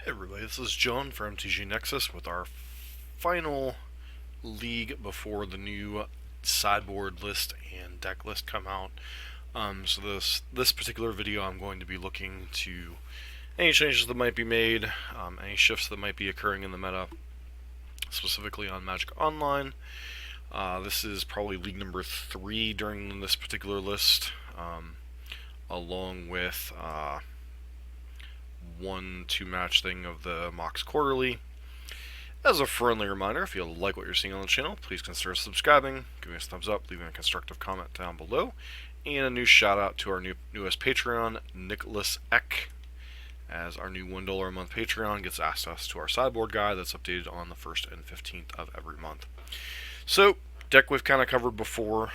Hey everybody, this is John for MTG Nexus with our final league before the new sideboard list and deck list come out. So this particular video, I'm going to be looking to any changes that might be made, any shifts that might be occurring in the meta, specifically on Magic Online. This is probably league number 3 during this particular list, along with 1-2 match thing of the Mox Quarterly. As a friendly reminder, if you like what you're seeing on the channel, please consider subscribing, giving us a thumbs up, leaving a constructive comment down below, and a new shout out to our newest Patreon, Nicholas Eck, as our new $1 a month Patreon gets access to our sideboard guide that's updated on the 1st and 15th of every month. So, deck we've kind of covered before.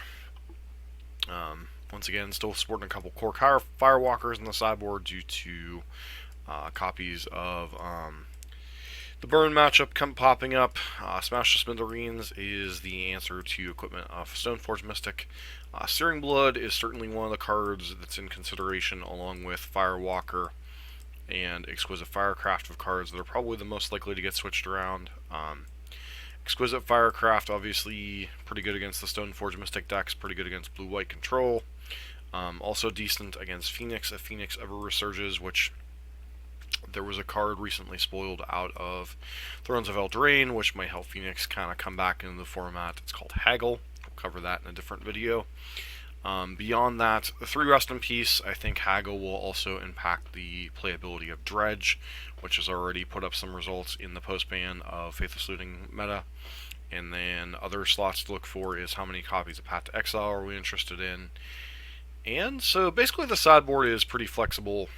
Once again, still sporting a couple core Firewalkers in the sideboard due to copies of the Burn matchup popping up. Smash the Smithereens is the answer to equipment of Stoneforge Mystic. Searing Blood is certainly one of the cards that's in consideration, along with Firewalker and Exquisite Firecraft of cards that are probably the most likely to get switched around. Exquisite Firecraft, obviously pretty good against the Stoneforge Mystic decks, pretty good against blue-white control. Also decent against Phoenix if Phoenix ever resurges, which there was a card recently spoiled out of Thrones of Eldrazi, which might help Phoenix kind of come back into the format. It's called Haggle. We'll cover that in a different video. Beyond that, 3 Rest in Peace. I think Haggle will also impact the playability of Dredge, which has already put up some results in the post-ban of Faithless Looting meta. And then other slots to look for is how many copies of Path to Exile are we interested in. And so basically the sideboard is pretty flexible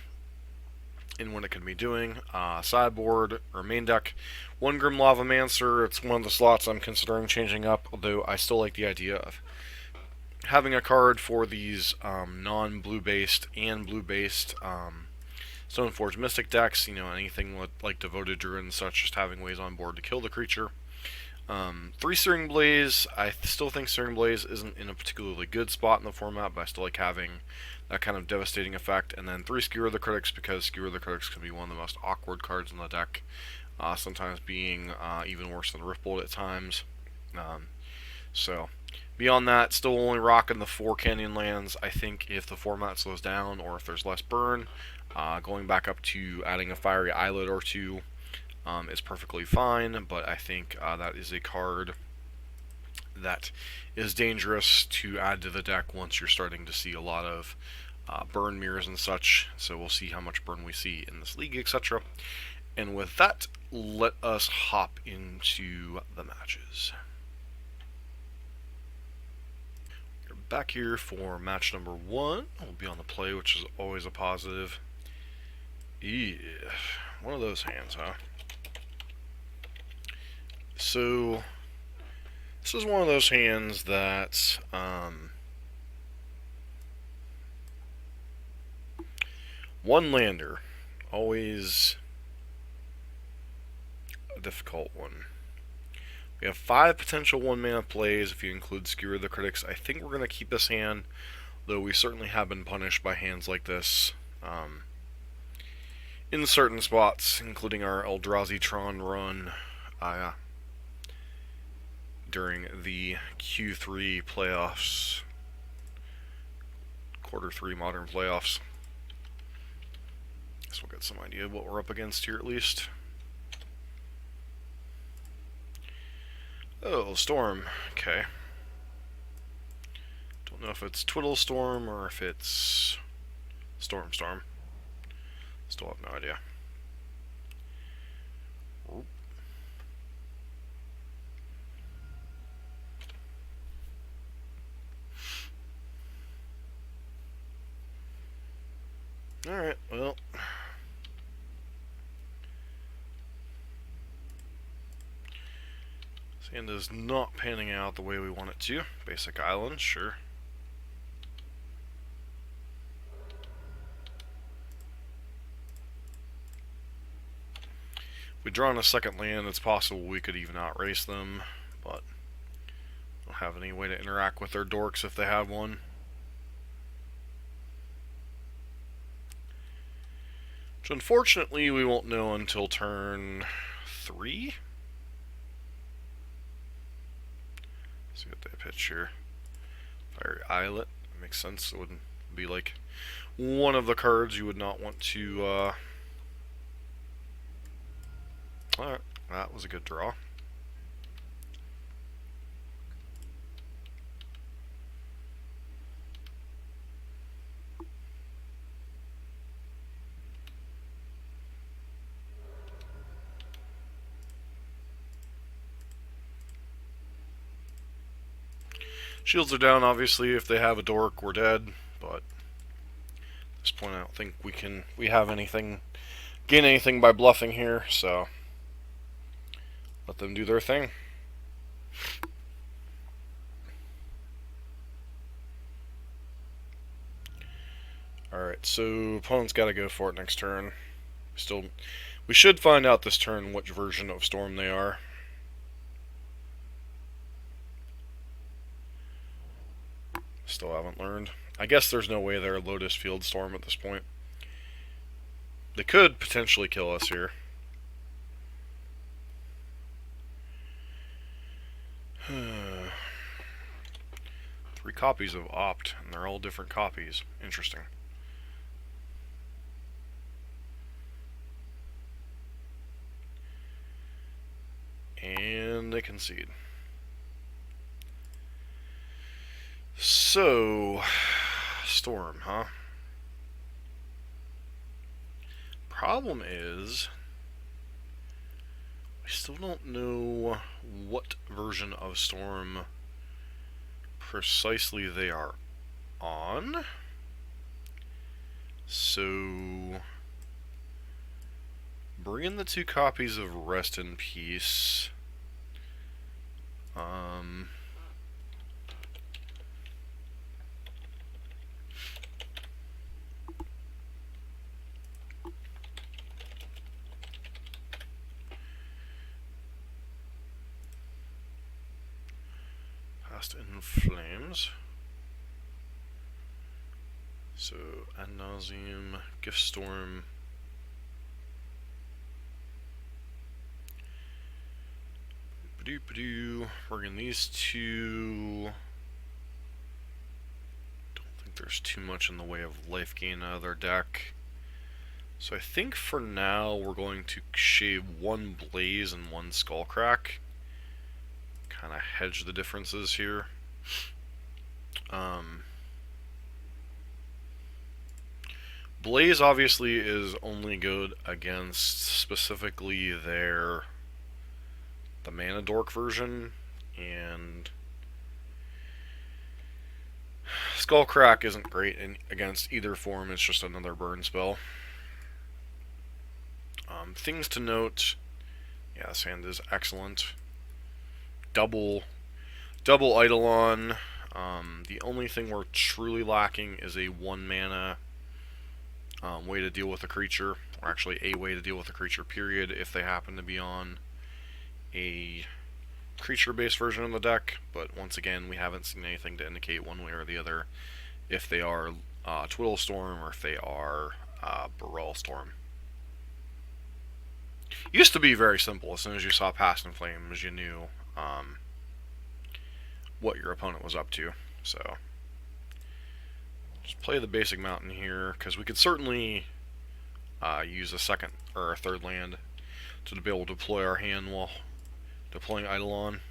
in what it can be doing. Sideboard or main deck, 1 Grim Lavamancer. It's one of the slots I'm considering changing up, although I still like the idea of having a card for these non-blue based and blue based Stoneforge Mystic decks. You know, anything like Devoted Druid and such, just having ways on board to kill the creature. 3 Searing Blaze. I still think Searing Blaze isn't in a particularly good spot in the format, but I still like having that kind of devastating effect. And then 3 Skewer the Critics, because Skewer the Critics can be one of the most awkward cards in the deck, sometimes being even worse than Riftbolt at times. So beyond that, still only rocking the 4 Canyon Lands. I think if the format slows down or if there's less burn, going back up to adding a Fiery Islet or 2 is perfectly fine, but I think that is a card that is dangerous to add to the deck once you're starting to see a lot of burn mirrors and such. So we'll see how much burn we see in this league, etc. And with that, let us hop into the matches. We're back here for match number 1. We'll be on the play, which is always a positive. Yeah, one of those hands, huh? So this is one of those hands that one lander, always a difficult one. We have 5 potential 1-mana plays if you include Skewer the Critics. I think we're going to keep this hand, though we certainly have been punished by hands like this in certain spots, including our Eldrazi Tron run during the Q3 playoffs, quarter 3 modern playoffs. So we'll get some idea of what we're up against here at least. Oh, Storm. Okay. Don't know if it's Twiddle Storm or if it's Storm. Still have no idea. Alright, well. Sand is not panning out the way we want it to. Basic island, sure. If we draw on a second land, it's possible we could even outrace them, but don't have any way to interact with their dorks if they have one. Which unfortunately we won't know until turn 3. Let's see what they pitch here. Fiery Islet. Makes sense. It wouldn't be like one of the cards you would not want to... Alright, that was a good draw. Shields are down, obviously. If they have a dork, we're dead. But at this point, I don't think we have anything, gain anything by bluffing here. So let them do their thing. All right, so opponent's got to go for it next turn. We should find out this turn which version of Storm they are. Still haven't learned. I guess there's no way they're Lotus Field Storm at this point. They could potentially kill us here. Three copies of Opt, and they're all different copies. Interesting. And they concede. So, Storm, huh? Problem is, we still don't know what version of Storm precisely they are on. So, bring in the 2 copies of Rest in Peace. In Flames. So, Ad Nauseam, Gift Storm. Bring these 2. Don't think there's too much in the way of life gain out of their deck. So I think for now we're going to shave 1 Blaze and 1 Skullcrack. Kind of hedge the differences here. Blaze obviously is only good against specifically the Mana Dork version, and Skullcrack isn't great against either form. It's just another burn spell. Things to note: yeah, this hand is excellent. Double Eidolon. The only thing we're truly lacking is a 1 mana way to deal with a creature, or actually a way to deal with a creature, period, if they happen to be on a creature-based version of the deck. But once again, we haven't seen anything to indicate one way or the other if they are Twiddle Storm or if they are Burrell Storm. Used to be very simple. As soon as you saw Past in Flames, you knew what your opponent was up to. So just play the basic mountain here, because we could certainly use a second or a third land to be able to deploy our hand while deploying Eidolon.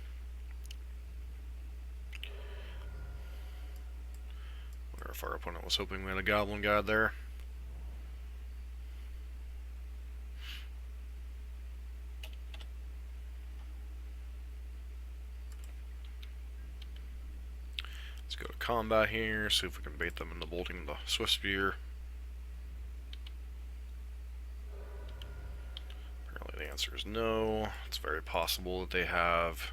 Wonder if our opponent was hoping we had a Goblin God there. Let's go to combat here, see if we can bait them into bolting the Swift Spear. Apparently the answer is no. It's very possible that they have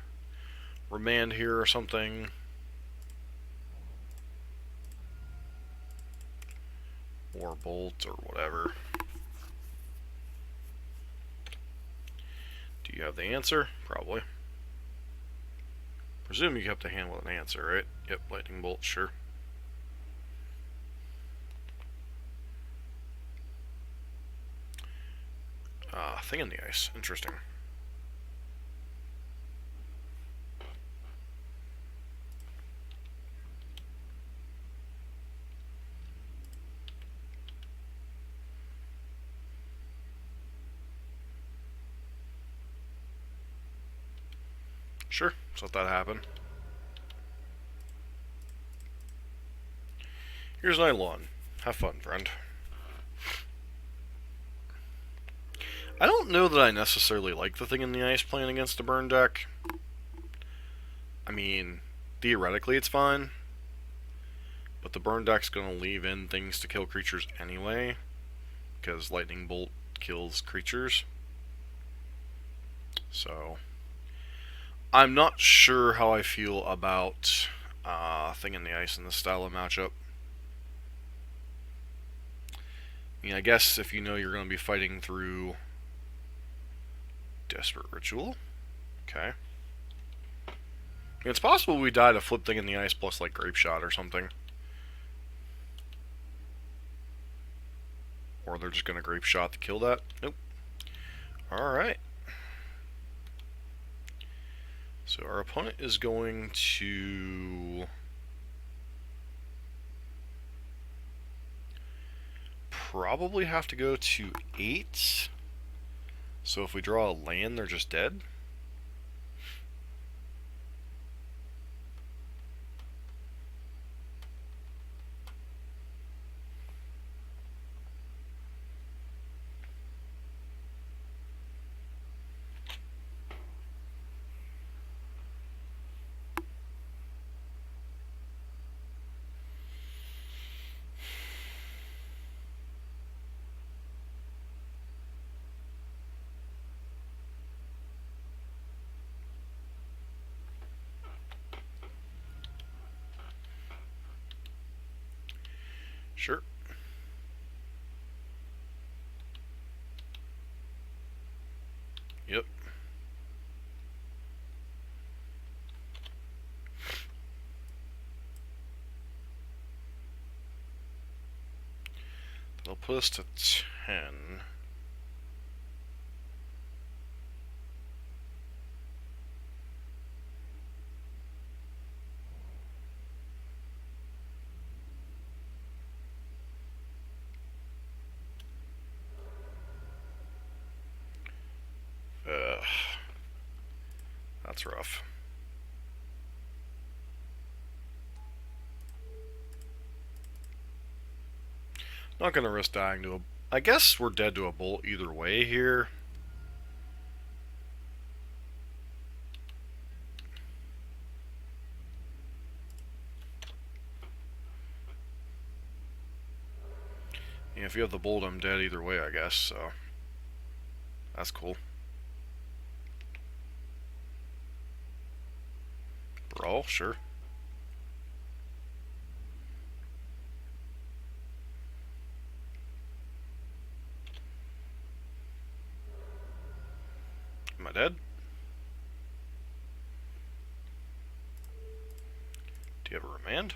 Remand here or something. Or Bolt or whatever. Do you have the answer? Probably. Presume you kept a hand with an answer, right? Yep, Lightning Bolt, sure. Thing in the Ice. Interesting. Sure, let's let that happen. Here's Nylon. Have fun, friend. I don't know that I necessarily like the Thing in the Ice playing against a burn deck. I mean, theoretically it's fine, but the burn deck's going to leave in things to kill creatures anyway, because Lightning Bolt kills creatures. So, I'm not sure how I feel about Thing in the Ice in this style of matchup. I mean, I guess if you know you're going to be fighting through Desperate Ritual. Okay. I mean, it's possible we die to flip Thing in the Ice plus, like, Grape Shot or something. Or they're just going to Grape Shot to kill that. Nope. Alright. So our opponent is going to probably have to go to 8. So if we draw a land, they're just dead. Sure. Yep. That'll put us to 10. That's rough. Not gonna risk dying to a... I guess we're dead to a bolt either way here. Yeah, if you have the bolt, I'm dead either way, I guess, so... That's cool. Brawl, sure. Am I dead? Do you have a remand?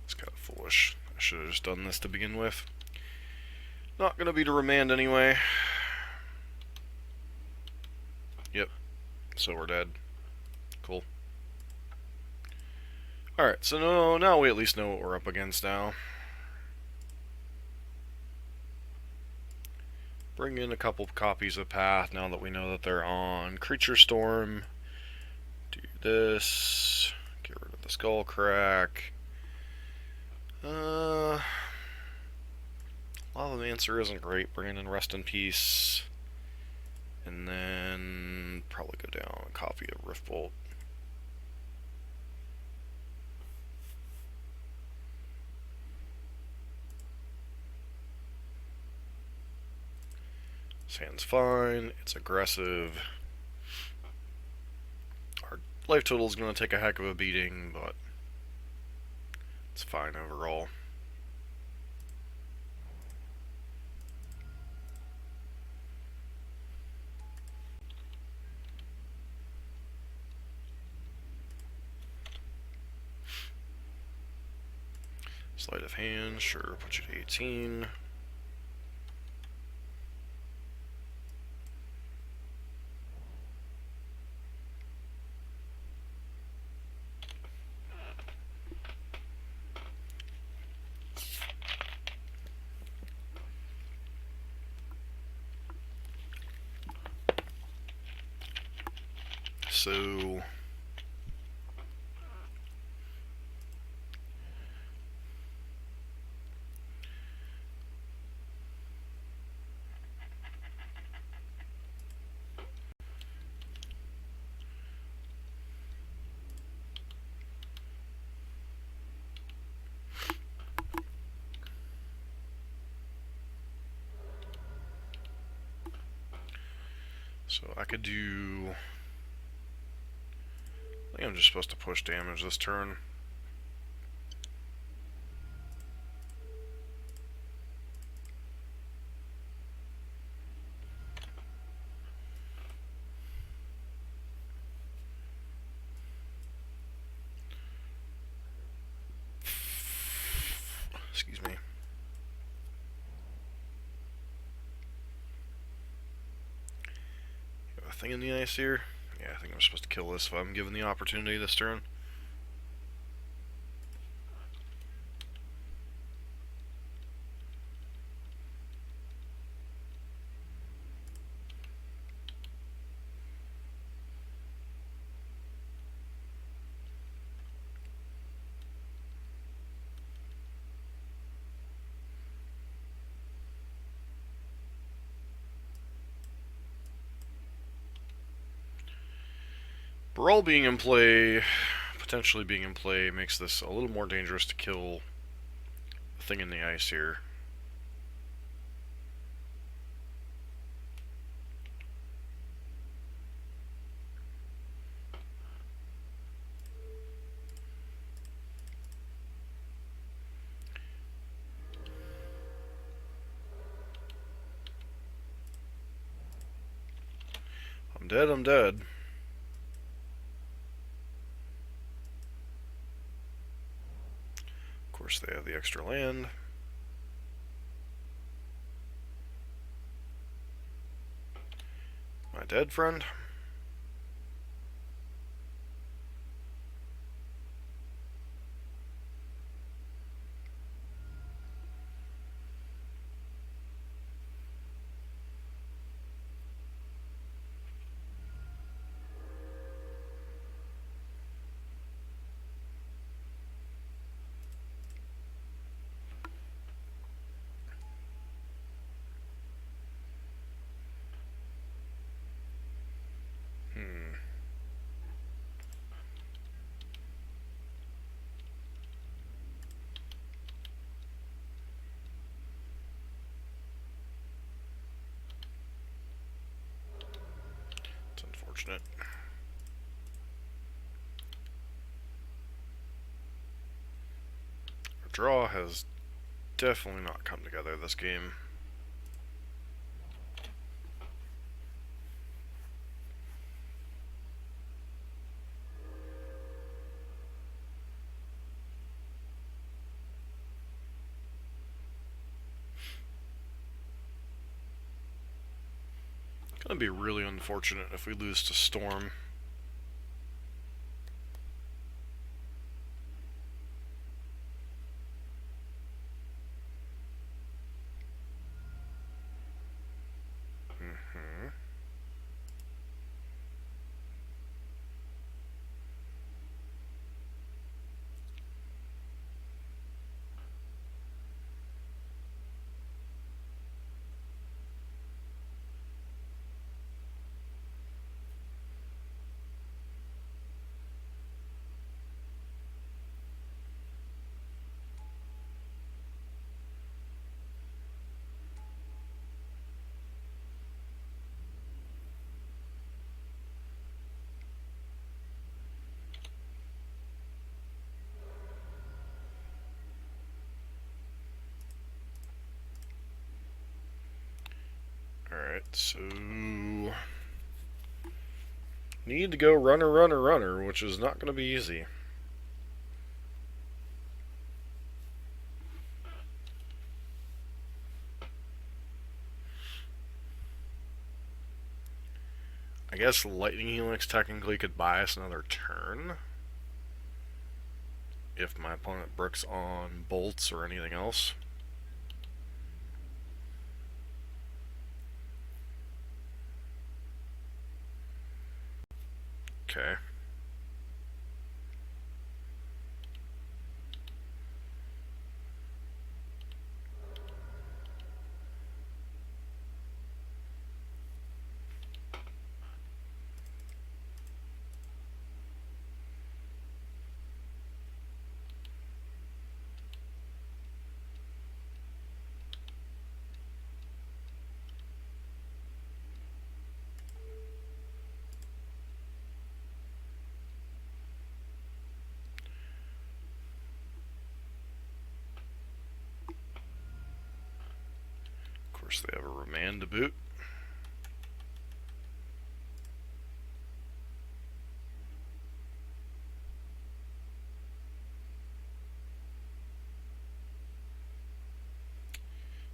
It's kind of foolish. I should have just done this to begin with. Not gonna be to remand anyway. Yep. So we're dead. Cool. Alright, so now we at least know what we're up against now. Bring in a couple of copies of Path now that we know that they're on. Creature Storm. Do this. Get rid of the Skull Crack. Lavamancer isn't great. Bring in Rest in Peace. And then probably go down a copy of Riftbolt. This hand's fine. It's aggressive. Our life total is going to take a heck of a beating, but it's fine overall. Sleight of hand, sure, put you to 18. So I could do... I think I'm just supposed to push damage this turn. Excuse me. Have a thing in the ice here? Yeah, I think I'm supposed to kill this if I'm given the opportunity this turn. Brawl being in play, potentially being in play, makes this a little more dangerous to kill the thing in the ice here. I'm dead, I'm dead. Of course, they have the extra land. Am I dead, friend? It's unfortunate. Our draw has definitely not come together this game. Gonna be really unfortunate if we lose to Storm. Alright, so... need to go runner, runner, runner, which is not going to be easy. I guess Lightning Helix technically could buy us another turn. If my opponent bricks on bolts or anything else. Okay. Of course, they have a remand to boot.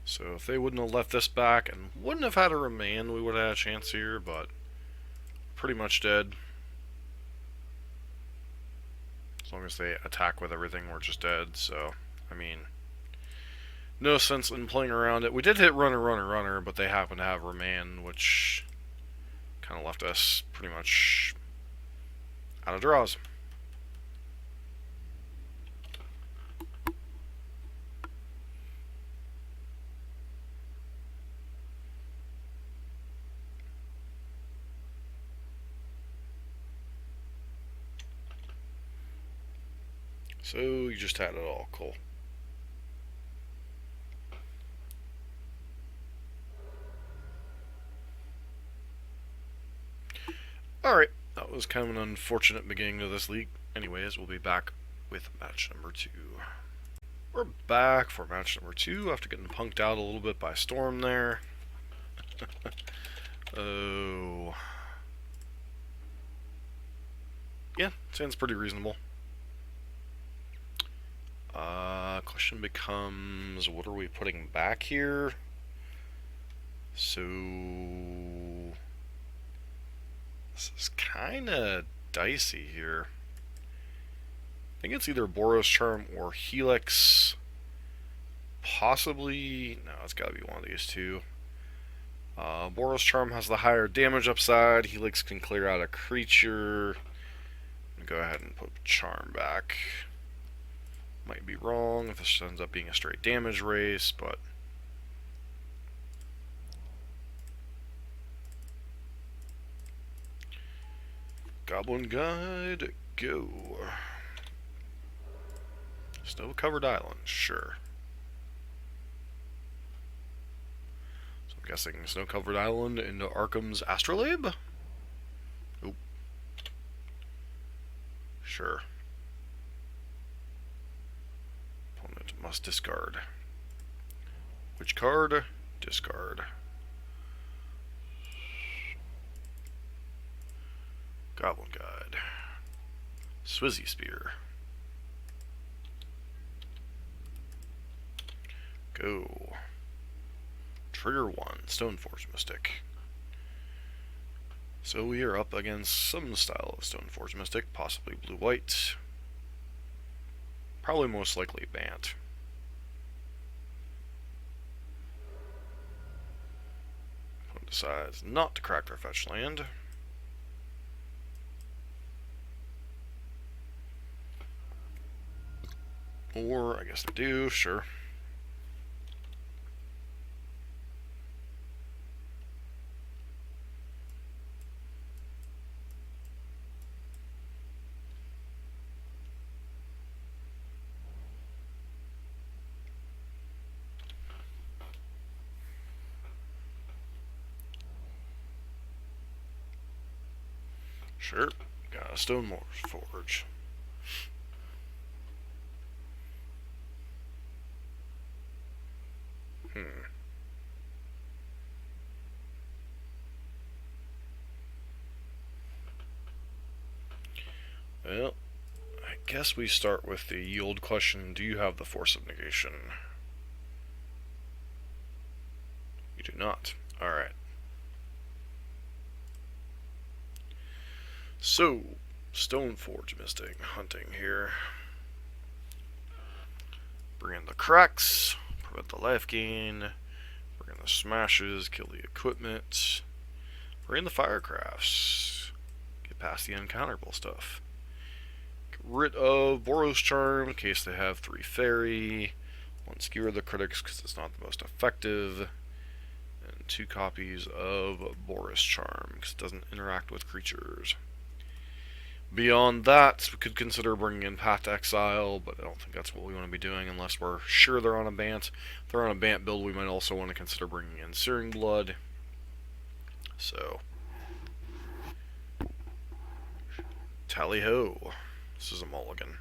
So if they wouldn't have left this back and wouldn't have had a remand, we would have had a chance here, but pretty much dead. As long as they attack with everything, we're just dead, so, I mean, no sense in playing around it. We did hit runner, runner, runner, but they happen to have remand, which kind of left us pretty much out of draws. So you just had it all, cool. Alright, that was kind of an unfortunate beginning of this league. Anyways, we'll be back with match number 2. We're back for match number 2 after getting punked out a little bit by Storm there. Oh. Yeah, sounds pretty reasonable. Question becomes, what are we putting back here? So... this is kind of dicey here. I think it's either Boros Charm or Helix. Possibly... no, it's got to be one of these two. Boros Charm has the higher damage upside. Helix can clear out a creature. Go ahead and put Charm back. Might be wrong if this ends up being a straight damage race, but... Goblin Guide, go. Snow-covered island, sure. So I'm guessing snow-covered island into Arkham's Astrolabe? Oop. Sure. Opponent must discard. Which card? Discard. Goblin Guide. Swizzy Spear. Go. Trigger 1, Stoneforge Mystic. So we are up against some style of Stoneforge Mystic, possibly blue-white. Probably most likely Bant. Opponent decides not to crack their fetch land. Or, I guess they do, sure. Sure, got a stoneforge. Well, I guess we start with the yield question. Do you have the Force of Negation? You do not. Alright. So, stoneforge mystic hunting here. Bring in the cracks, prevent the life gain, bring in the smashes, kill the equipment, bring in the firecrafts, get past the uncounterable stuff. Get rid of Boros Charm in case they have 3 fairy, 1 skewer the critics because it's not the most effective, and 2 copies of Boros Charm because it doesn't interact with creatures. Beyond that, we could consider bringing in Path to Exile, but I don't think that's what we want to be doing unless we're sure they're on a Bant. If they're on a Bant build, we might also want to consider bringing in Searing Blood. So, tally-ho. This is a mulligan.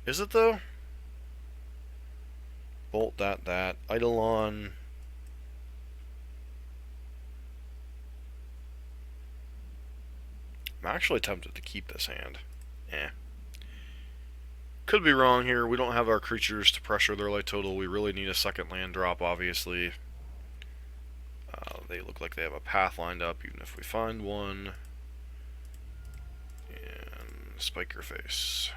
Is it, though? Bolt that. Eidolon. I'm actually tempted to keep this hand. Could be wrong here. We don't have our creatures to pressure their light total. We really need a second land drop, obviously. They look like they have a path lined up, even if we find one. And spike your face.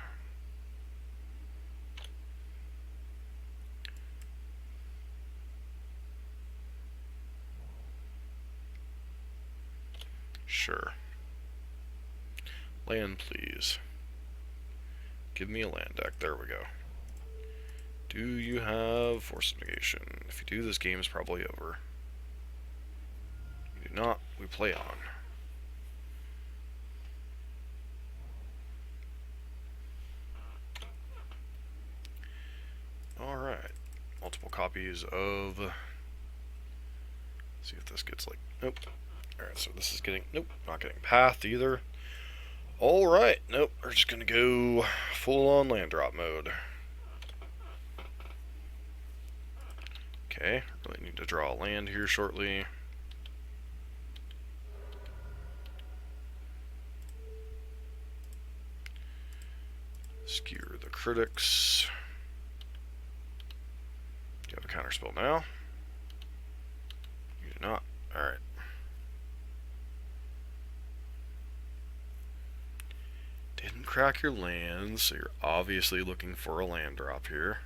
Sure. Land, please. Give me a land deck. There we go. Do you have Force of Negation? If you do, this game is probably over. You do not. We play on. Alright. Multiple copies of... Let's see if this gets like... Nope. Alright, so this is getting... Nope. Not getting Path either. Alright, nope, we're just gonna go full-on land drop mode. Okay, really need to draw a land here shortly. Skewer the critics. You have a counterspell now? You do not. Alright. Didn't crack your lands, so you're obviously looking for a land drop here.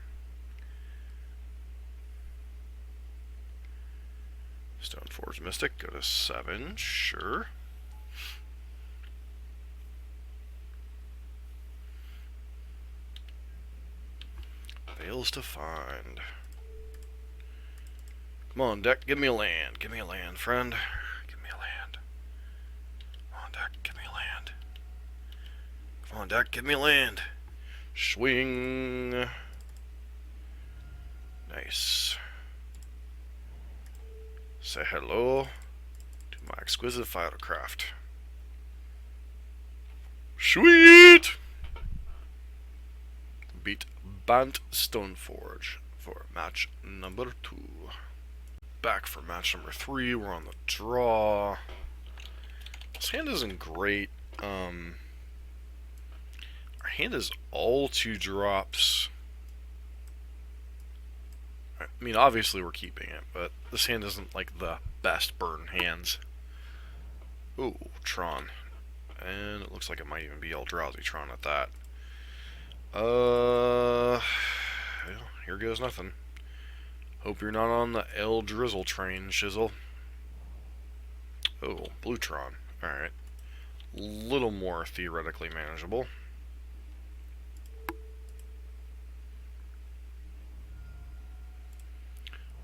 Stoneforge Mystic, go to 7, sure. Fails to find. Come on, deck, give me a land. Give me a land, friend. Give me a land. Come on, deck, give me a land. Come on, deck, give me a land. Swing. Nice. Say hello to my exquisite fightercraft. Sweet! Beat Bant Stoneforge for match number 2. Back for match number 3. We're on the draw. This hand isn't great. Our hand is all 2 drops. I mean, obviously we're keeping it, but this hand isn't like the best burn hands. Ooh, Tron. And it looks like it might even be Eldrazi Tron at that. Well, here goes nothing. Hope you're not on the El Drizzle train, Shizzle. Oh, Blue Tron. Alright. Little more theoretically manageable.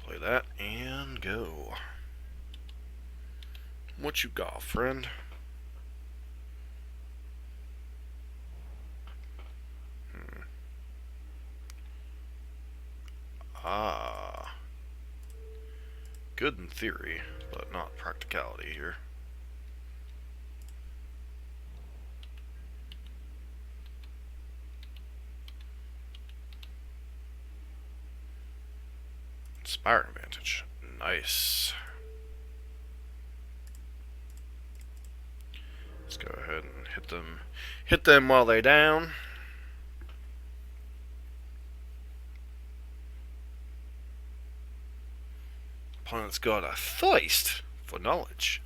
Play that and go. What you got, friend? Ah. Good in theory, but not practicality here. Inspire advantage. Nice. Let's go ahead and hit them. Hit them while they down. Opponent's got a Thirst for knowledge.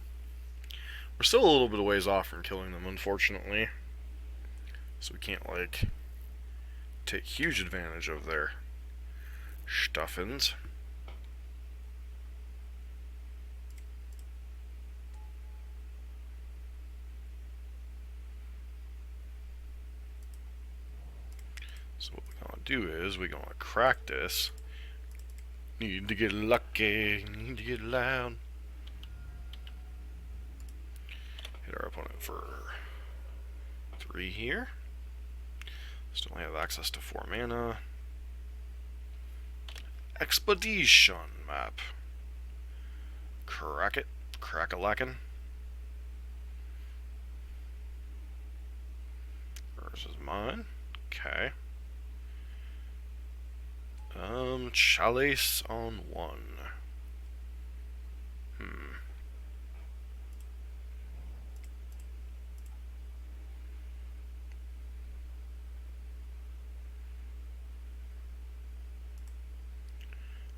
We're still a little bit of ways off from killing them, unfortunately. So we can't, like, take huge advantage of their stuffins. So what we're gonna do is we're gonna crack this. Need to get lucky, need to get loud. Hit our opponent for 3 here. Still have access to 4 mana. Expedition map. Crack it. Crack-a-lackin'. Yours is mine. Okay. Chalice on 1.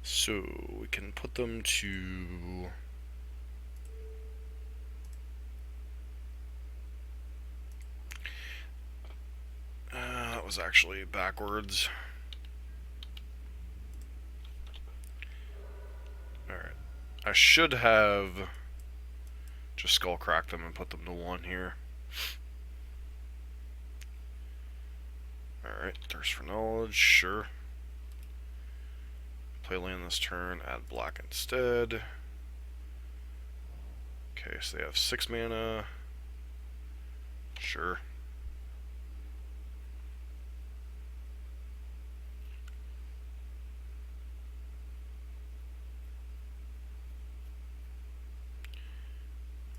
So we can put them to that was actually backwards. Alright. I should have just skull cracked them and put them to 1 here. Alright, Thirst for Knowledge, sure. Play land this turn, add black instead. Okay, so they have 6 mana. Sure.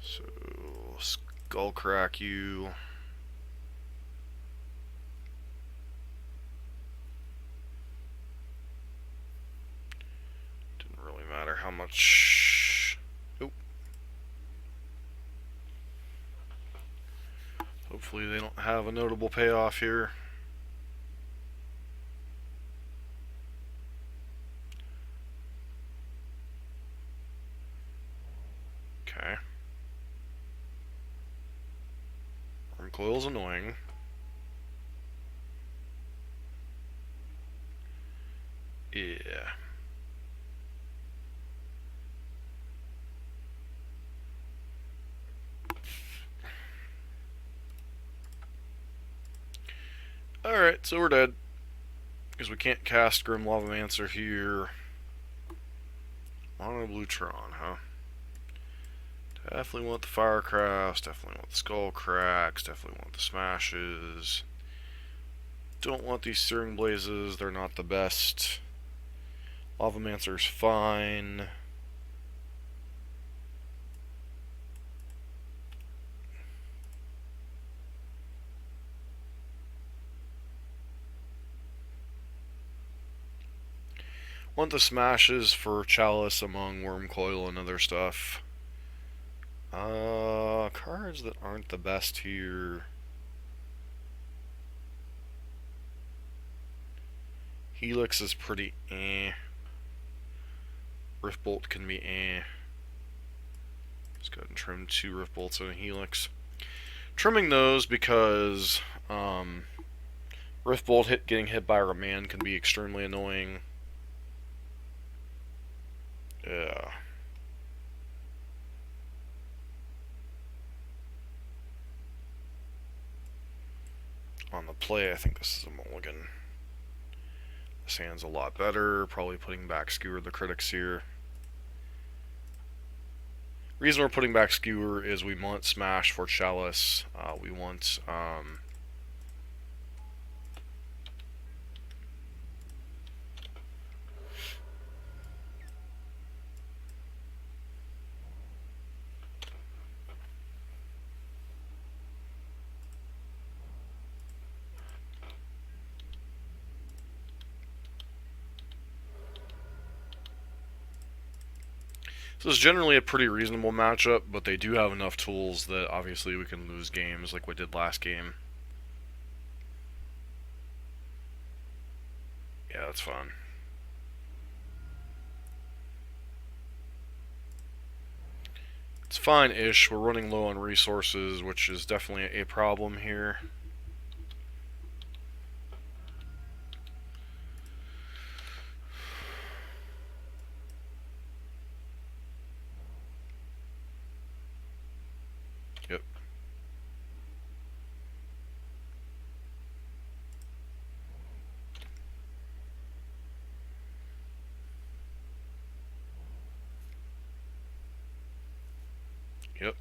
So, skull crack you. Didn't really matter how much. Oop. Hopefully they don't have a notable payoff here. Okay. Coil's annoying. Yeah. Alright, so we're dead. Because we can't cast Grim Lavamancer here. On a blue Tron, huh? Definitely want the Firecrafts, definitely want the Skull Cracks, definitely want the Smashes. Don't want these Searing Blazes, they're not the best. Lavamancer's fine. Want the Smashes for Chalice among Wormcoil and other stuff. Cards that aren't the best here. Helix is pretty eh. Riftbolt can be eh. Let's go ahead and trim 2 Riftbolts and a Helix. Trimming those because Riftbolt getting hit by a Remand can be extremely annoying. Yeah. On the play, I think this is a mulligan. This hand's a lot better. Probably putting back Skewer the Critics here. Reason we're putting back Skewer is we want Smash for Chalice. We want So it's generally a pretty reasonable matchup, but they do have enough tools that obviously we can lose games like we did last game. that's fine. It's fine-ish. We're running low on resources, which is definitely a problem here. Yep. Yep.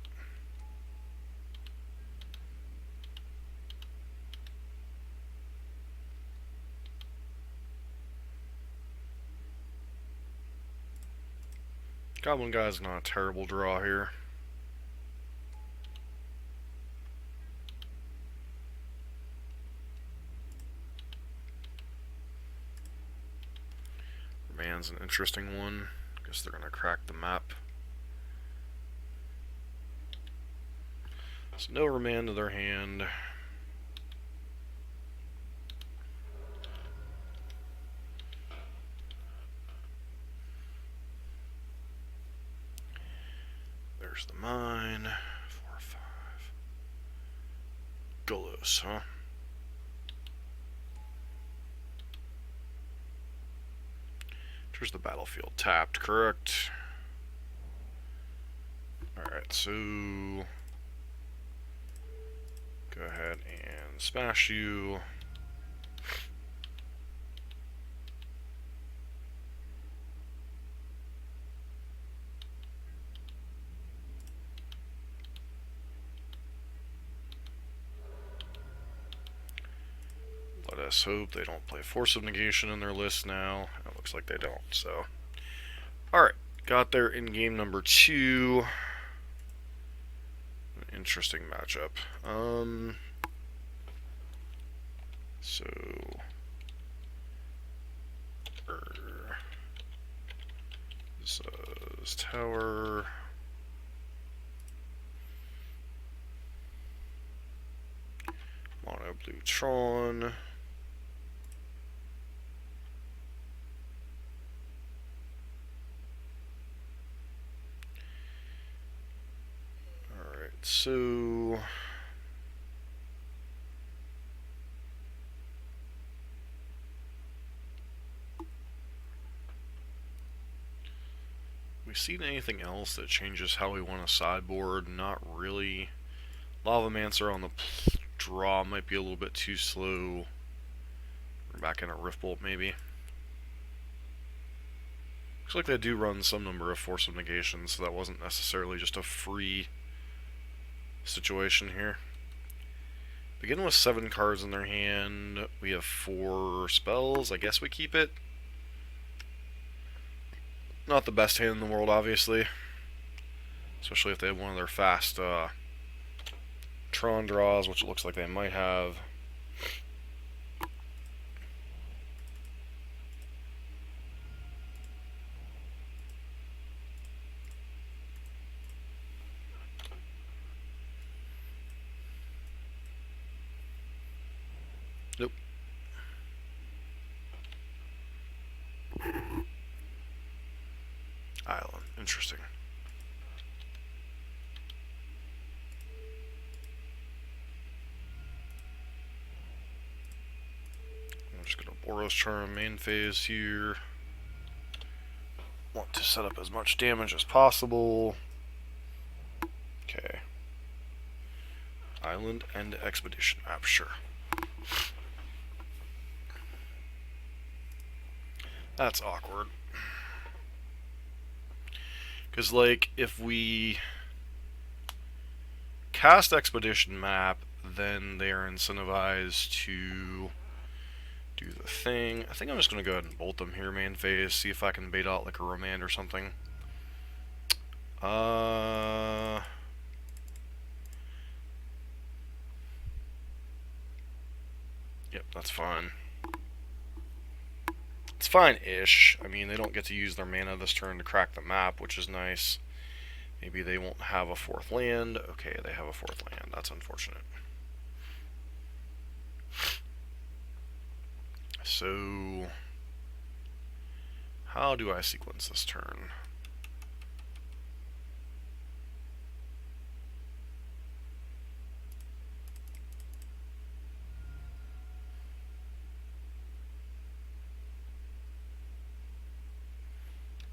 Goblin Guy's not a terrible draw here. Man's an interesting one. Guess they're gonna crack the map. So no remand to their hand. There's the mine. 4 or 5. Golos, huh? There's the battlefield tapped, correct? Alright, so go ahead and smash you. Let us hope they don't play Force of Negation in their list now. It looks like they don't, so. Alright, got there in game number 2. An interesting matchup. So. This is tower. Mono blue Tron. Alright, so we seen anything else that changes how we want to sideboard? Not really. Lavamancer on the draw might be a little bit too slow. We're back in a Riftbolt maybe. Looks like they do run some number of Force of Negation, so that wasn't necessarily just a free situation here. Begin with 7 cards in their hand. We have 4 spells. I guess we keep it. Not the best hand in the world, obviously. Especially if they have one of their fast Tron draws, which it looks like they might have. Nope. Island. Interesting. I'm just going to Boros Charm main phase here. Want to set up as much damage as possible. Okay. Island and Expedition map, sure. That's awkward. Because, like, if we cast Expedition map, then they are incentivized to do the thing. I think I'm just going to go ahead and bolt them here, main phase, see if I can bait out, like, a Remand or something. Yep, that's fine. It's fine-ish. I mean, they don't get to use their mana this turn to crack the map, which is nice. Maybe they won't have a 4th land. Okay, they have a 4th land. That's unfortunate. So How do I sequence this turn?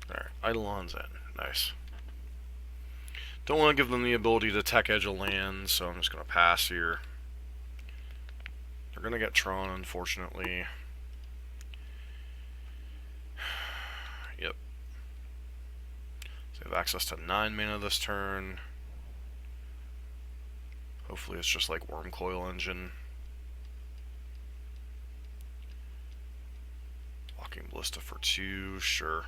Alright, Eidolon's in. Nice. Don't want to give them the ability to tech edge a land, so I'm just going to pass here. They're going to get Tron, unfortunately. Yep. So they have access to 9 mana this turn. Hopefully it's just like Worm Coil Engine. Walking Ballista for 2, sure.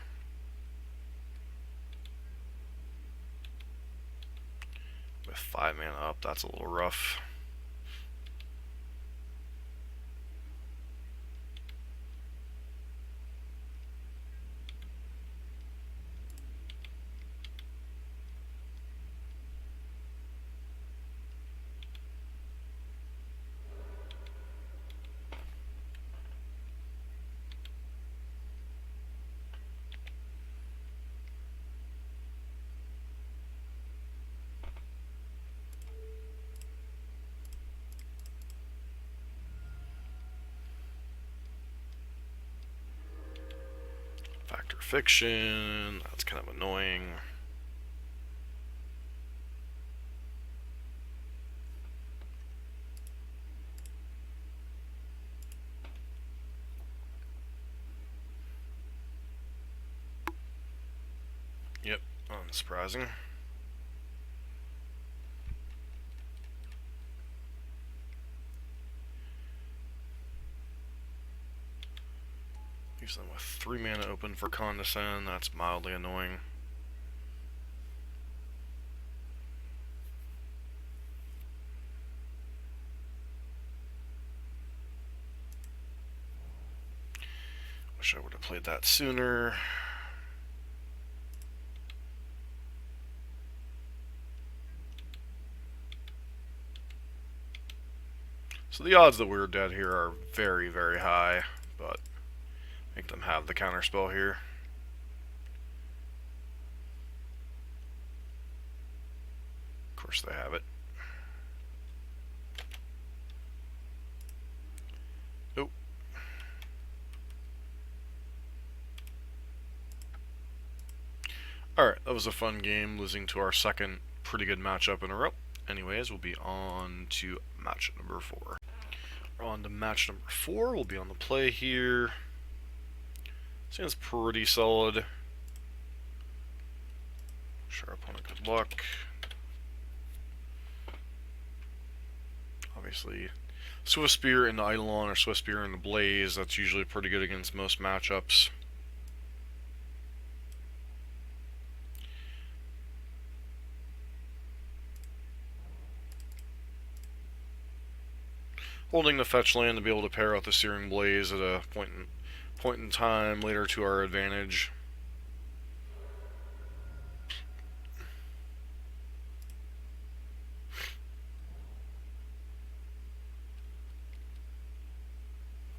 With 5 mana up, that's a little rough. Factor Fiction, that's kind of annoying. Yep, unsurprising. Leaves them with 3 mana open for Condescend, that's mildly annoying. Wish I would have played that sooner. So the odds that we're dead here are very, very high, but make them have the counterspell here. Of course they have it. Oh. Alright, that was a fun game, losing to our second pretty good matchup in a row. Anyways, we'll be on to match number 4. On to match number 4, we'll be on the play here. Seems pretty solid. Wish our opponent good luck. Obviously, Swift Spear into Eidolon or Swift Spear into Blaze, that's usually pretty good against most matchups. Holding the fetch land to be able to pair out the Searing Blaze at a point in time later to our advantage.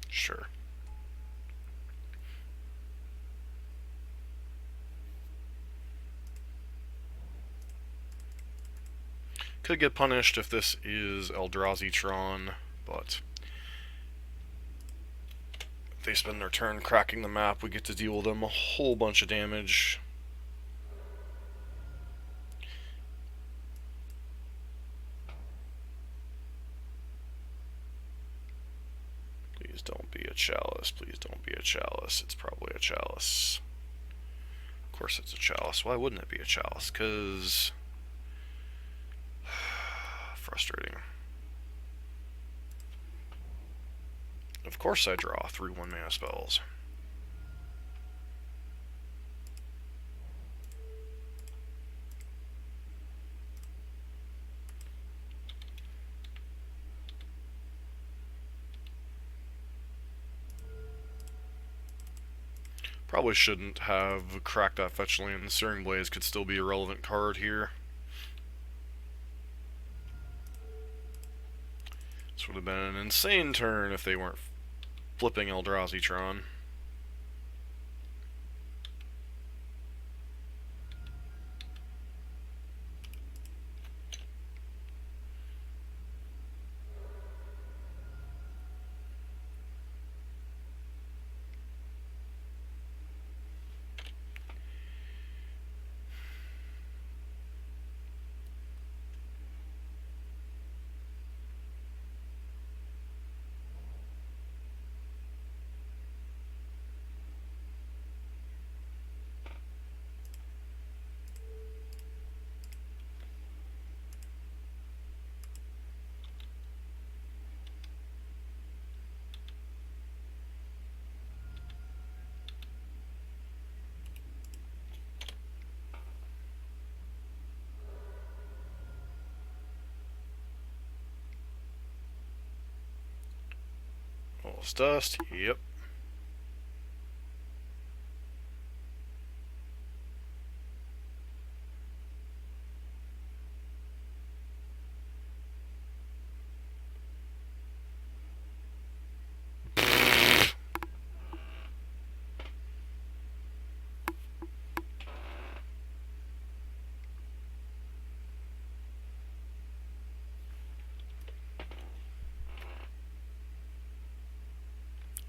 Sure. Could get punished if this is Eldrazi Tron, but if they spend their turn cracking the map, we get to deal with them a whole bunch of damage. Please don't be a chalice. Please don't be a chalice. It's probably a chalice. Of course it's a chalice. Why wouldn't it be a chalice? Because... frustrating. Of course I draw 3 1-mana spells. Probably shouldn't have cracked that fetch land. The Searing Blaze could still be a relevant card here. This would have been an insane turn if they weren't flipping Eldrazi Tron. Devil's Dust, yep.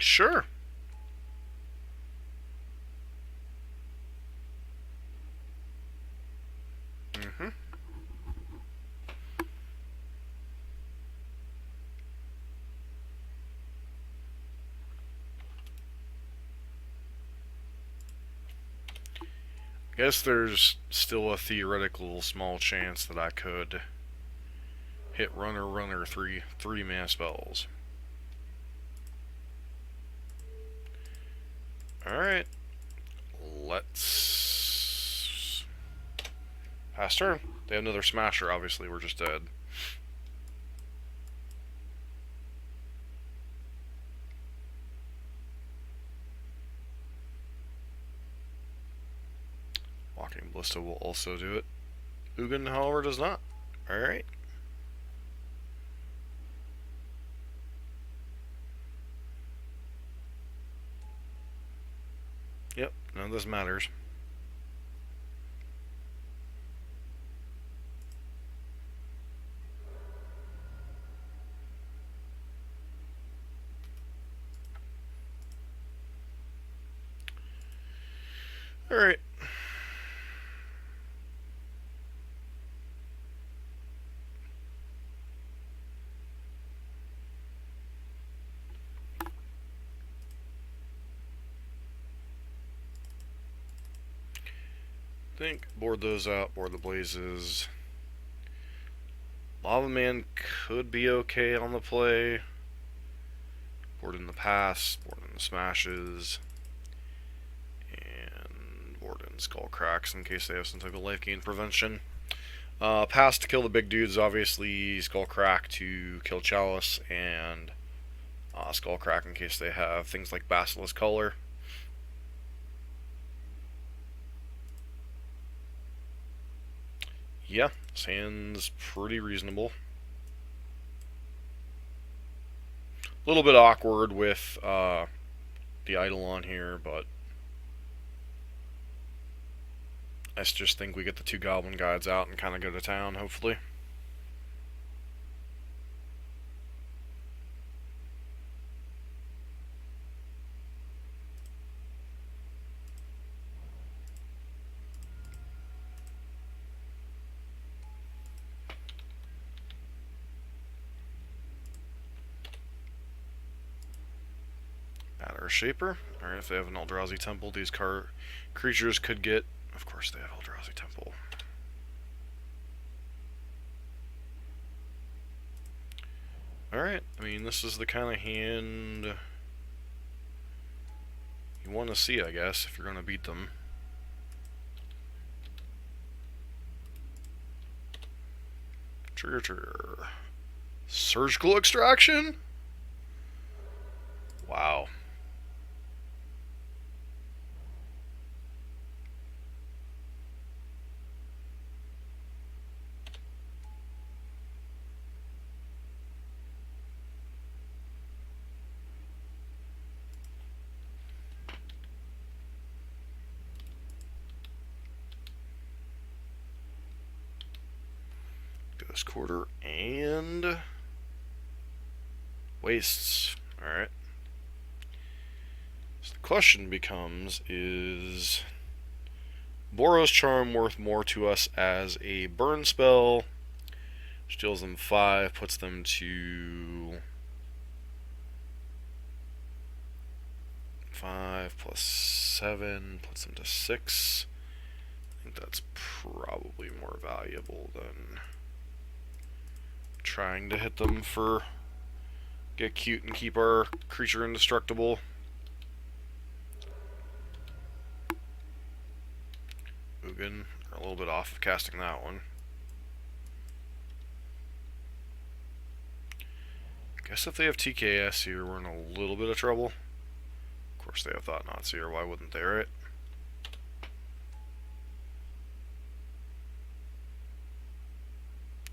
Sure. Mm-hmm. Guess there's still a theoretical small chance that I could hit runner three mana spells. Alright. Let's pass turn. They have another smasher, obviously we're just dead. Walking Ballista will also do it. Ugin, however, does not. Alright. Yep, none of this matters. Alright. Board those out, board the blazes. Lava Man could be okay on the play. Board in the pass, board in the smashes, and board in skull cracks in case they have some type of life gain prevention. Pass to kill the big dudes, obviously. Skull crack to kill Chalice, and skull crack in case they have things like Basilisk Color. Yeah, this hand's pretty reasonable. A little bit awkward with the idol on here, but I just think we get the 2 Goblin Guides out and kind of go to town, hopefully. Matter Shaper. Alright, if they have an Eldrazi Temple, these creatures could get... Of course they have Eldrazi Temple. Alright, I mean, this is the kind of hand you want to see, I guess, if you're going to beat them. Trigger. Surgical Extraction? Wow. Ghost Quarter and Wastes. Alright. So the question becomes, is Boros Charm worth more to us as a burn spell? Steals them 5, puts them to 5 plus 7, puts them to 6. I think that's probably more valuable than trying to hit them for get cute and keep our creature indestructible. Ugin, are a little bit off of casting that one. Guess if they have TKS here, we're in a little bit of trouble. Of course, they have Thought Knots here. Why wouldn't they, right?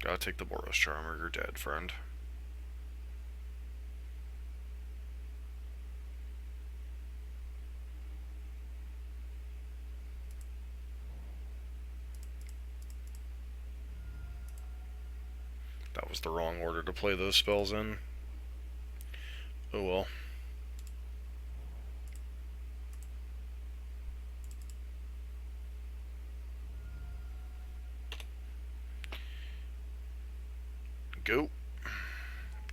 Gotta take the Boros Charmer. You're dead, friend. That was the wrong order to play those spells in. Oh well. Go.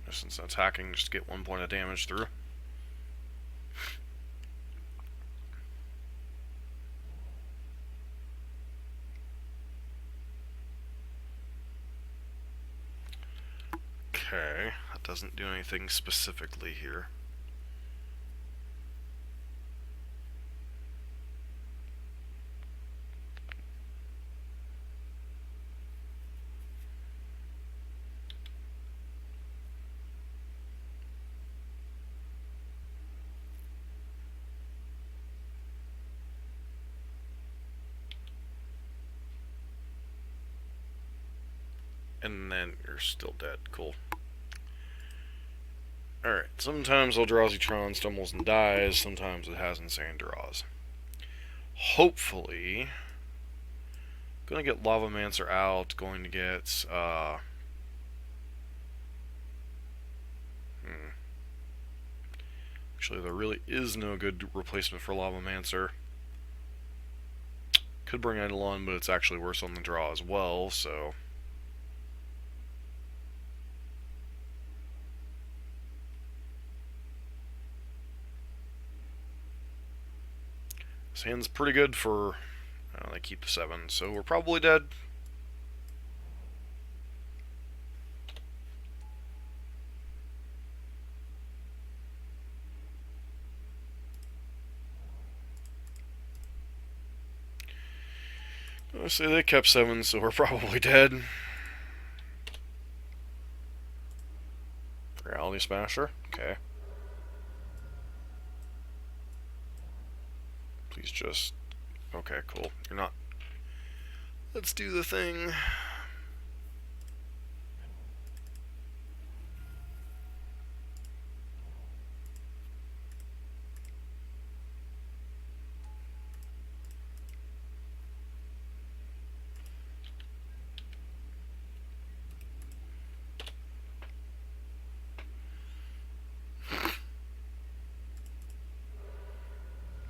Since attacking, just get 1 point of damage through. Okay, that doesn't do anything specifically here. And then you're still dead. Cool. Alright, sometimes Eldrazi Tron stumbles and dies, sometimes it has insane draws. Hopefully, gonna get Lavamancer out, going to get, Actually, there really is no good replacement for Lavamancer. Could bring Eidolon, but it's actually worse on the draw as well, so... This hand's pretty good for... they keep the 7, so we're probably dead. I say they kept 7, so we're probably dead. Reality Smasher? Okay. Please just... Okay, cool. You're not... Let's do the thing.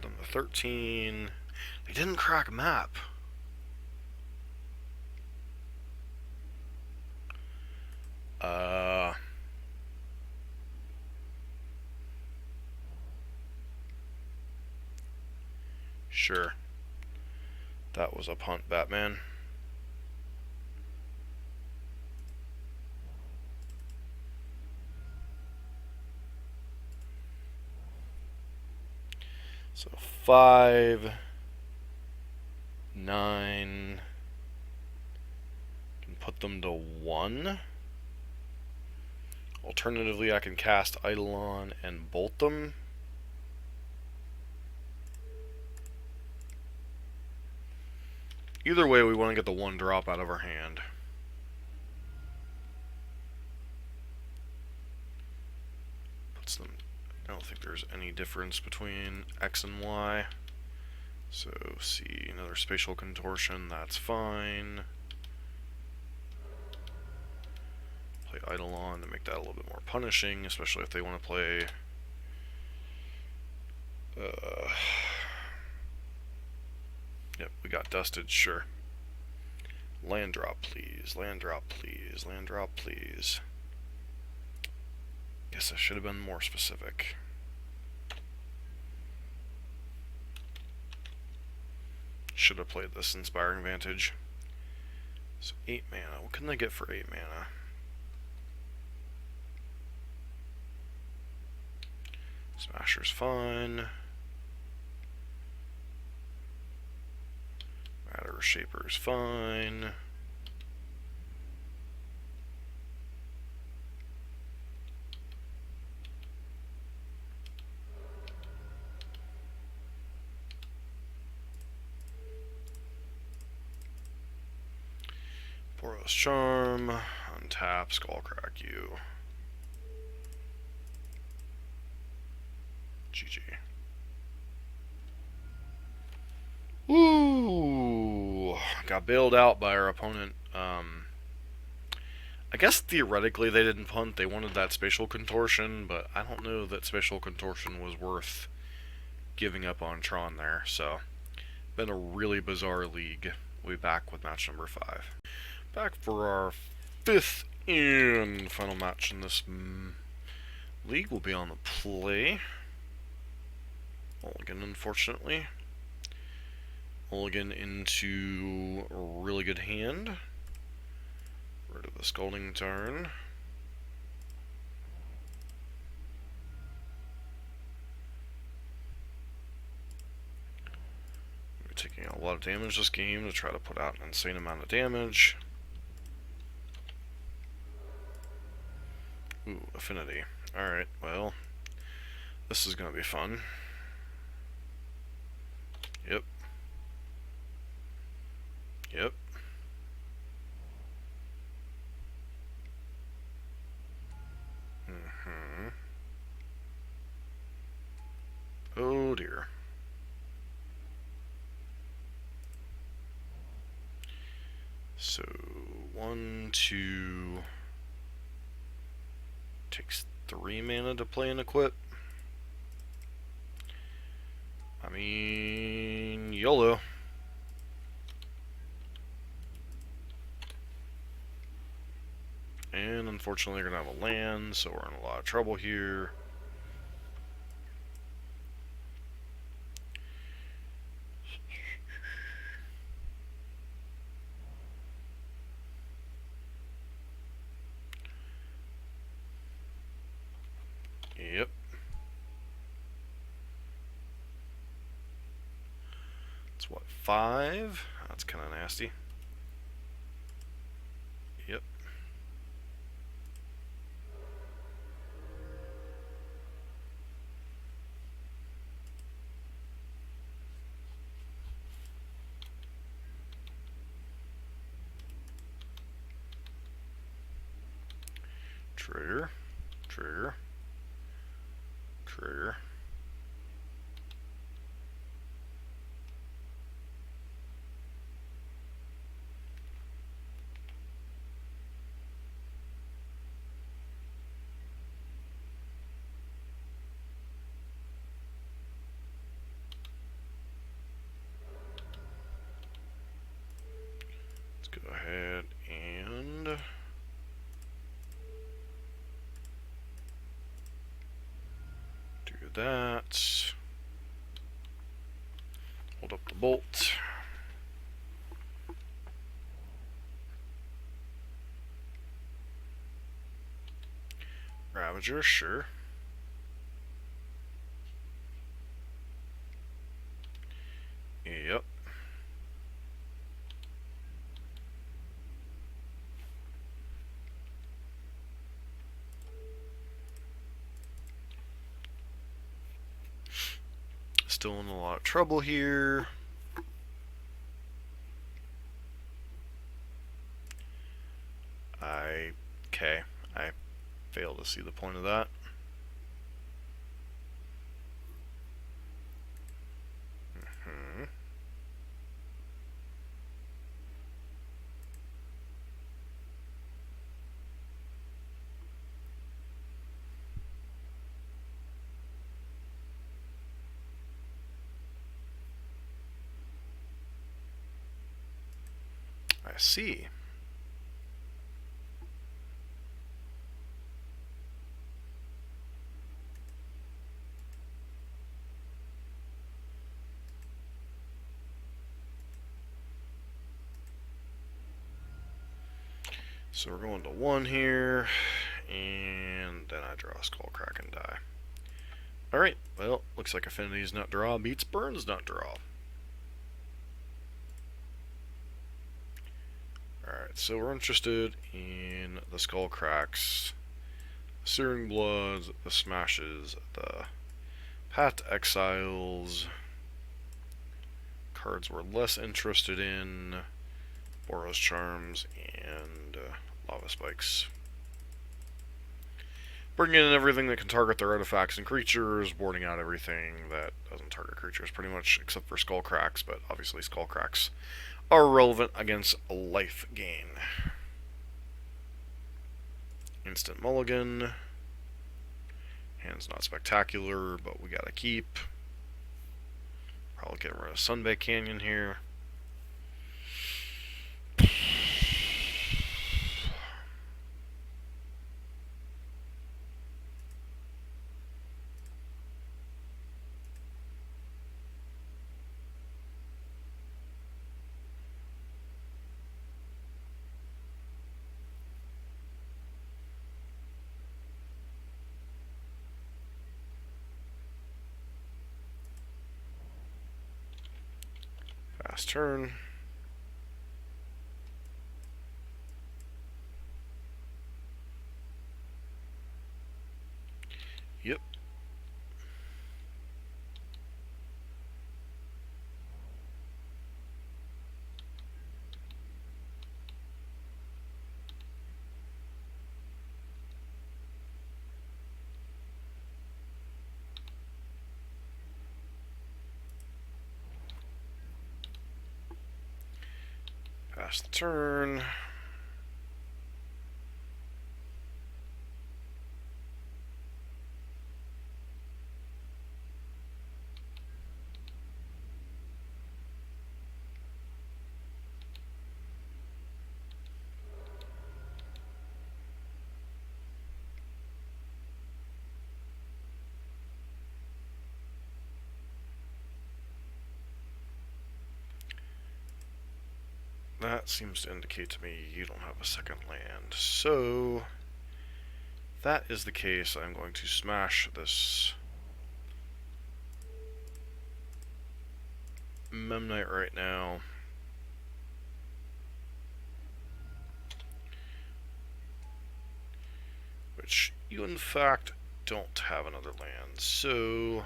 Number 13... They didn't crack map. Sure. That was a punt, Batman. So 5, 9, can put them to 1. Alternatively, I can cast Eidolon and bolt them. Either way, we want to get the 1 drop out of our hand. Puts them... I don't think there's any difference between X and Y. So, see, another Spatial Contortion, that's fine. Play Eidolon to make that a little bit more punishing, especially if they want to play... Yep, we got dusted, sure. Land drop, please. Land drop, please. Land drop, please. Guess I should have been more specific. Should have played this Inspiring Vantage. So 8 mana. What can they get for 8 mana? Smasher's fine. Matter Shaper's fine. Endless Charm. Untap, Skullcrack you. GG. Ooh, got bailed out by our opponent. I guess theoretically they didn't punt. They wanted that Spatial Contortion, but I don't know that Spatial Contortion was worth giving up on Tron there. So, been a really bizarre league. We'll be back with match number 5. Back for our 5th and final match in this league. Will be on the play. Mulligan, unfortunately. Mulligan into a really good hand. Rid of the Scalding Tarn. We're taking a lot of damage this game to try to put out an insane amount of damage. Ooh, Affinity. Alright, well, this is going to be fun. Yep. Yep. Oh dear. So, 1, 2... Takes 3 mana to play and equip. I mean, YOLO. And unfortunately, they're going to have a land, so we're in a lot of trouble here. Yep. It's what, 5? That's kind of nasty. Yep. Trigger. Trigger. Trigger. Let's go ahead and do that. Hold up the bolt. Ravager, sure. Yep. Still in a lot of trouble here. Okay, I fail to see the point of that. I see. So we're going to 1 here, and then I draw Skullcrack and die. Alright, well, looks like Affinity's not draw beats Burn's not draw. Alright, so we're interested in the Skullcracks, the Searing Bloods, the Smashes, the Path to Exiles. Cards we're less interested in. Boros Charms, and Lava Spikes. Bringing in everything that can target their artifacts and creatures, boarding out everything that doesn't target creatures, pretty much, except for Skull Cracks, but obviously Skull Cracks are relevant against life gain. Instant Mulligan. Hand's not spectacular, but we gotta keep. Probably get rid of Sunbay Canyon here. Fast turn. Yep. Pass the turn. That seems to indicate to me you don't have a second land. So, if that is the case, I'm going to smash this Memnite right now. Which you in fact don't have another land. So,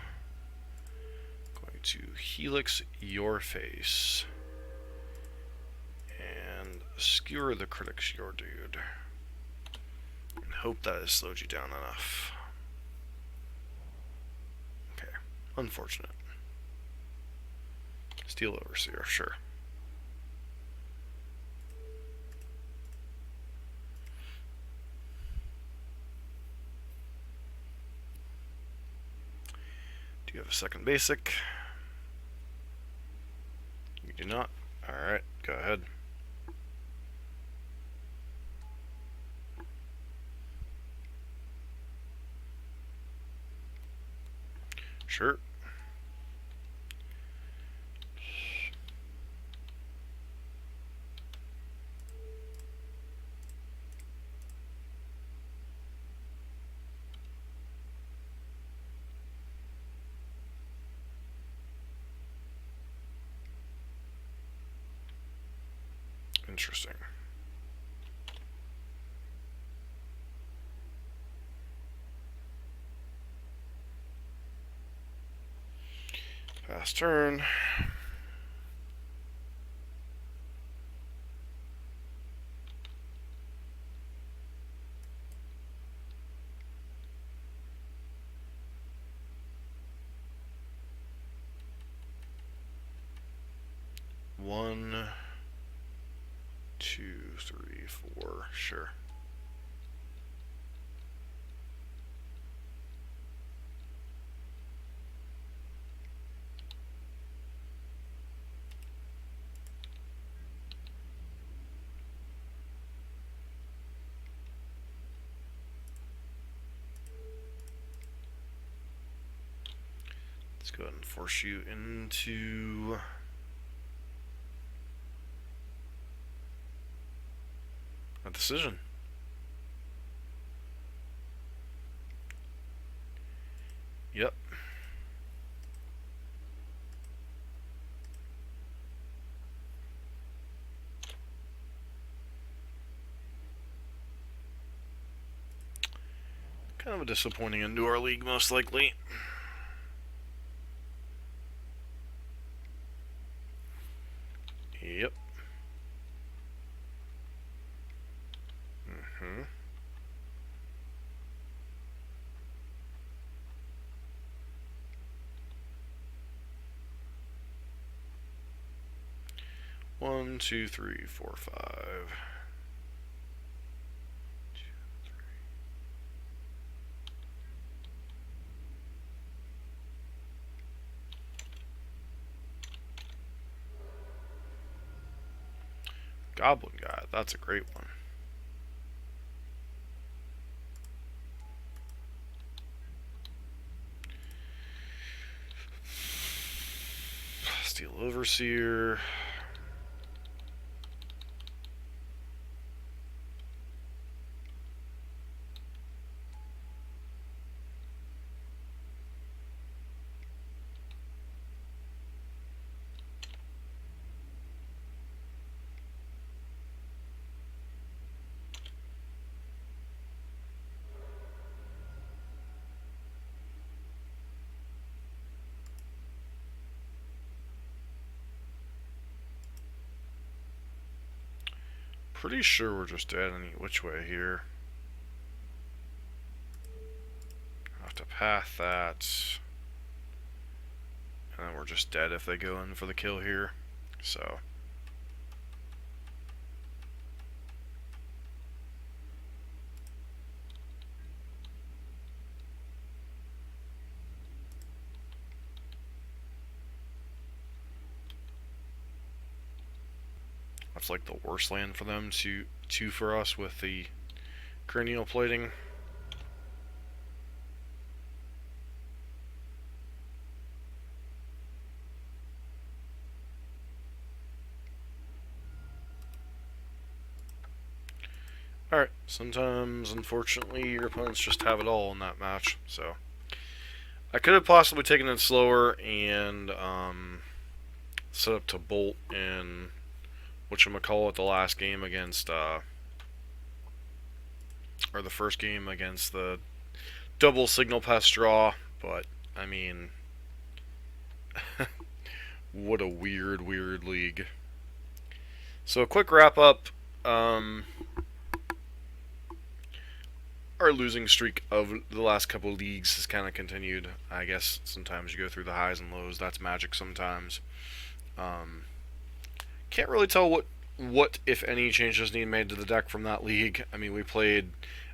going to Helix your face. And skewer the critics your dude. And hope that has slowed you down enough. Okay, unfortunate. Steel Overseer, sure. Do you have a second basic? You do not? Alright, go ahead. Sure. Interesting. Pass turn. One, two, three, four, sure. Let's go ahead and force you into a decision. Yep. Kind of a disappointing end to our league, most likely. Yep. 1, 2, 3, 4, 5. Goblin guy, that's a great one. Steel Overseer. Pretty sure we're just dead any which way here. I have to path that. And then we're just dead if they go in for the kill here. So. That's like the worst land for them to for us with the cranial plating. Alright, sometimes, unfortunately, your opponents just have it all in that match, so. I could have possibly taken it slower and set up to bolt in whatchamacallit the last game against, or the first game against the double signal pest draw, but, I mean, what a weird, weird league. So a quick wrap up, our losing streak of the last couple leagues has kind of continued. I guess sometimes you go through the highs and lows, that's Magic sometimes. Can't really tell what, if any, changes need made to the deck from that league. I mean, we played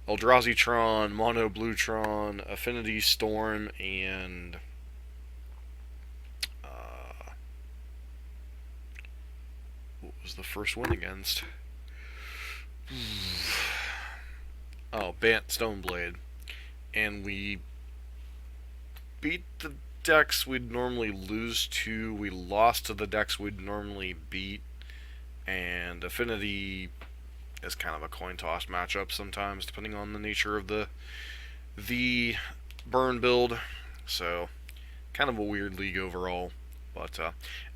Eldrazi Tron, Mono Blue Tron, Affinity Storm, and what was the first win against? Oh, Bant Stoneblade. And we beat the decks we'd normally lose to. We lost to the decks we'd normally beat. And Affinity is kind of a coin toss matchup sometimes, depending on the nature of the burn build. So, kind of a weird league overall. But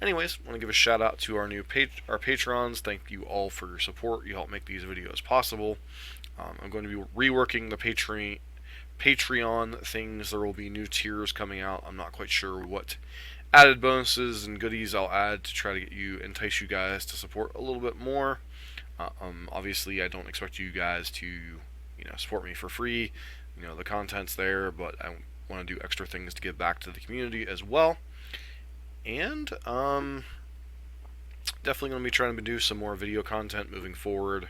anyways, want to give a shout out to our patrons. Thank you all for your support. You help make these videos possible. I'm going to be reworking the Patreon things. There will be new tiers coming out. I'm not quite sure what added bonuses and goodies I'll add to try to entice you guys to support a little bit more. Obviously, I don't expect you guys to, support me for free. The content's there, but I want to do extra things to give back to the community as well. And definitely going to be trying to do some more video content moving forward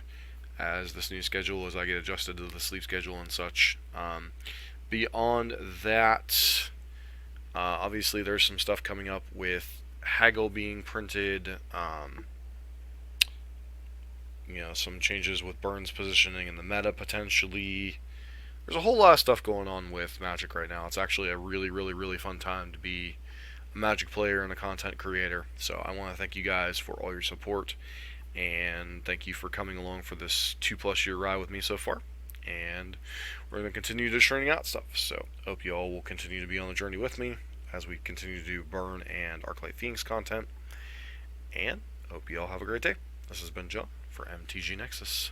as this new schedule, as I get adjusted to the sleep schedule and such. Beyond that, obviously there's some stuff coming up with Haggle being printed, some changes with Burn's positioning in the meta potentially. There's a whole lot of stuff going on with Magic right now. It's actually a really, really, really fun time to be a Magic player and a content creator. So I want to thank you guys for all your support, and thank you for coming along for this 2+ year ride with me so far. And we're going to continue just churning out stuff. So hope you all will continue to be on the journey with me as we continue to do Burn and Arclight Phoenix content. And hope you all have a great day. This has been John for MTG Nexus.